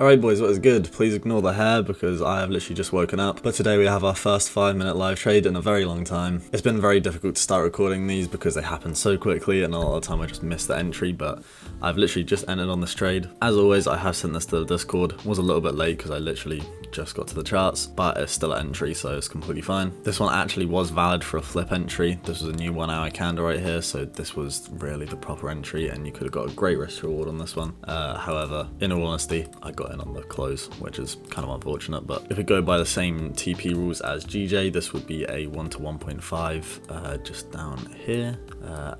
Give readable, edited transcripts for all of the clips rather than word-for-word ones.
Alright boys, what is good? Please ignore the hair because I have literally just woken up. But today we have our first 5-minute live trade in a very long time. It's been very difficult to start recording these because they happen so quickly and a lot of the time I just miss the entry, but I've literally just entered on this trade. As always, I have sent this to the Discord. Was a little bit late because I literally just got to the charts, but it's still an entry, so it's completely fine. This one actually was valid for a flip entry. This was a new 1 hour candle right here, so this was really the proper entry and you could have got a great risk reward on this one. However, in all honesty, I got in on the close, which is kind of unfortunate, but if we go by the same TP rules as GJ, this would be a 1 to 1.5 just down here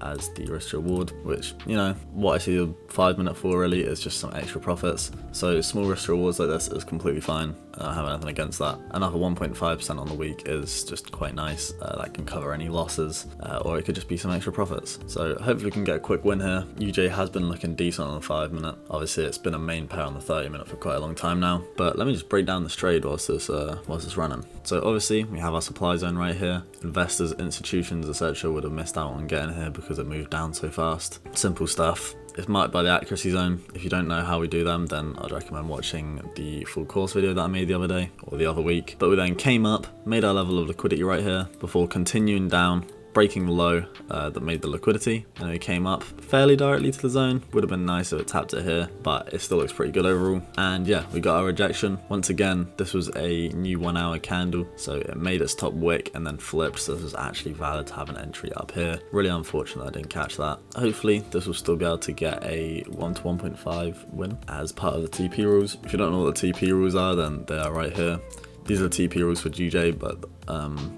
as the risk reward, which, you know, what I see the 5-minute for really is just some extra profits. So small risk rewards like this is completely fine. I don't have anything against that. Another 1.5% on the week is just quite nice. That can cover any losses, or it could just be some extra profits. So hopefully we can get a quick win here. UJ has been looking decent on the 5-minute. Obviously it's been a main pair on the 30-minute for quite a long time now, but let me just break down this trade whilst this running. So obviously we have our supply zone right here. Investors, institutions, etc. would have missed out on getting here because it moved down so fast. Simple stuff. It's marked by the accuracy zone. If you don't know how we do them, then I'd recommend watching the full course video that I made the other day or the other week. But we then came up, made our level of liquidity right here before continuing down, breaking the low that made the liquidity, and we came up fairly directly to the zone. Would have been nice if it tapped it here, but it still looks pretty good overall. And yeah, we got our rejection. Once again, this was a new 1 hour candle, so it made its top wick and then flipped, so this was actually valid to have an entry up here. Really unfortunate I didn't catch that. Hopefully this will still be able to get a 1 to 1.5 win as part of the TP rules. If you don't know what the TP rules are, then they are right here. These are the TP rules for GJ, but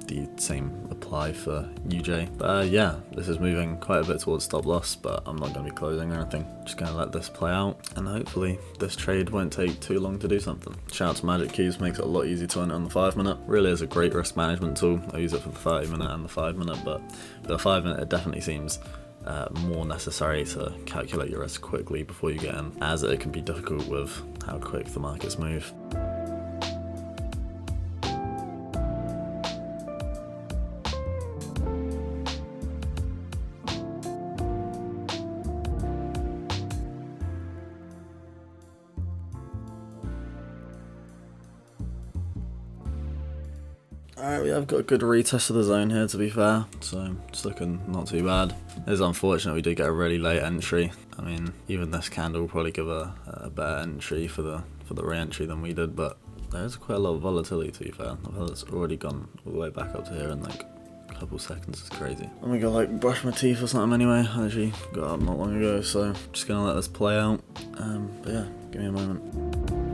the same apply for UJ. But yeah, this is moving quite a bit towards stop loss, but I'm not going to be closing or anything. Just going to let this play out, and hopefully this trade won't take too long to do something. Shout out to Magic Keys, makes it a lot easier to enter on the 5-minute. Really is a great risk management tool. I use it for the 30-minute and the 5-minute, but the 5-minute it definitely seems more necessary to calculate your risk quickly before you get in, as it can be difficult with how quick the markets move. Alright, we have got a good retest of the zone here, to be fair, so it's looking not too bad. It is unfortunate we did get a really late entry. I mean, even this candle will probably give a better entry for the re-entry than we did, but there's quite a lot of volatility, to be fair. I feel it's already gone all the way back up to here in like a couple seconds. It's crazy. I'm gonna go like brush my teeth or something anyway. I actually got up not long ago, so just gonna let this play out. But yeah, give me a moment.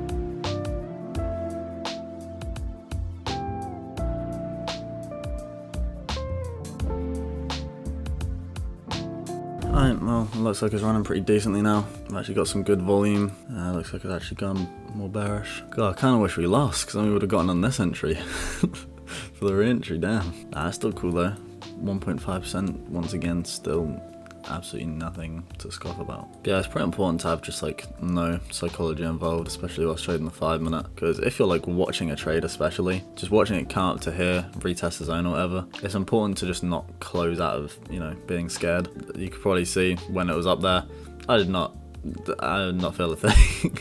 Alright, well, it looks like it's running pretty decently now. I've actually got some good volume. Looks like it's actually gone more bearish. God, I kind of wish we lost, because then we would have gotten on this entry for the re-entry, damn. Nah, it's still cool though. 1.5% once again, still absolutely nothing to scoff about. But yeah, it's pretty important to have just like no psychology involved, especially whilst trading the 5-minute, because if you're like watching a trade, especially just watching it come up to here, retest the zone or whatever, it's important to just not close out of, you know, being scared. You could probably see when it was up there, I did not feel a thing.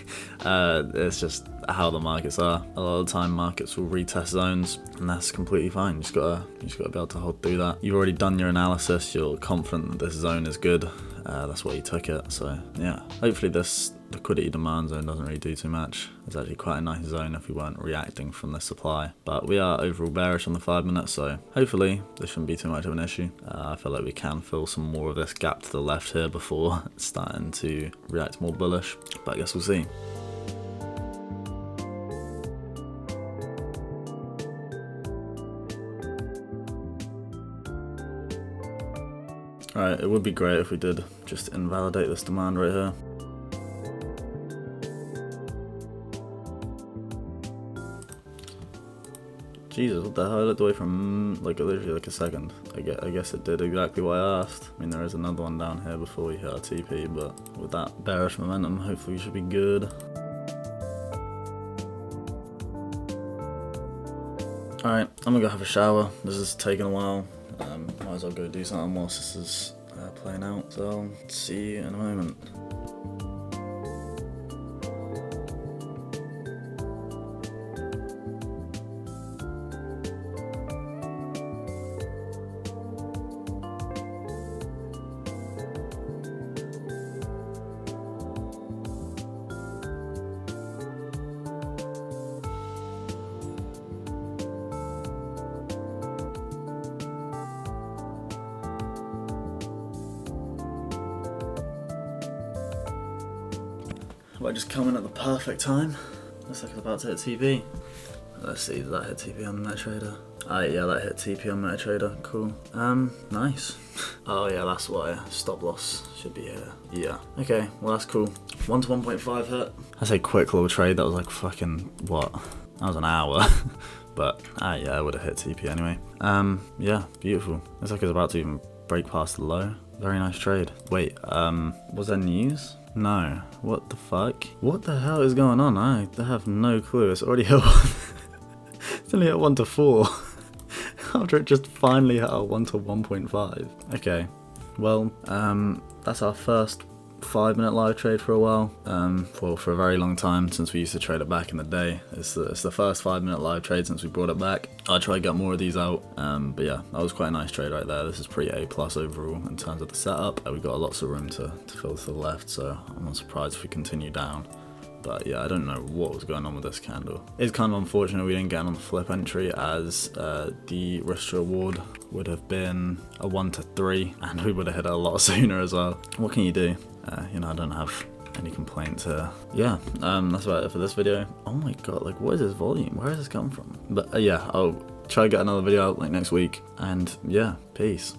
It's just how the markets are. A lot of the time markets will retest zones, and that's completely fine. You just gotta be able to hold through that. You've already done your analysis, you're confident that this zone is good. That's why you took it. So yeah, hopefully this liquidity demand zone doesn't really do too much. It's actually quite a nice zone if we weren't reacting from the supply, but we are overall bearish on the 5-minute, so hopefully this shouldn't be too much of an issue. I feel like we can fill some more of this gap to the left here before starting to react more bullish, but I guess we'll see. Alright, it would be great if we did just invalidate this demand right here. Jesus, what the hell? I looked away from like literally like a second. I guess it did exactly what I asked. I mean, there is another one down here before we hit our TP, but with that bearish momentum, hopefully we should be good. Alright, I'm gonna go have a shower. This is taking a while. Might as well go do something whilst this is playing out. So, see you in a moment. Might just come in at the perfect time. Looks like it's about to hit TP. Let's see, did that hit TP on MetaTrader? Yeah, that hit TP on MetaTrader. Cool. Nice. Oh yeah, that's why stop loss should be here. Yeah. Okay, well that's cool. 1 to 1.5 hit. That's a quick little trade. That was like fucking what? That was an hour. But yeah, I would have hit TP anyway. Yeah, beautiful. Looks like it's about to even break past the low. Very nice trade. Wait, was there news? No. What the fuck? What the hell is going on? I have no clue. It's already hit it's only at 1 to 4. After it just finally hit a 1 to 1.5. Okay. Well, that's our first 5-minute live trade for a while. For a very long time, since we used to trade it back in the day. It's the first 5-minute live trade since we brought it back. I'll try to get more of these out. But yeah, that was quite a nice trade right there. This is pretty A+ overall in terms of the setup. We've got lots of room to fill to the left, so I'm not surprised if we continue down. But yeah, I don't know what was going on with this candle. It's kind of unfortunate we didn't get on the flip entry, as the risk to reward would have been a 1 to 3, and we would have hit it a lot sooner as well. What can you do? You know, I don't have any complaints here. Yeah, that's about it for this video. Oh my god, like what is this volume? Where does this come from? But yeah, I'll try to get another video out like next week, and yeah, peace.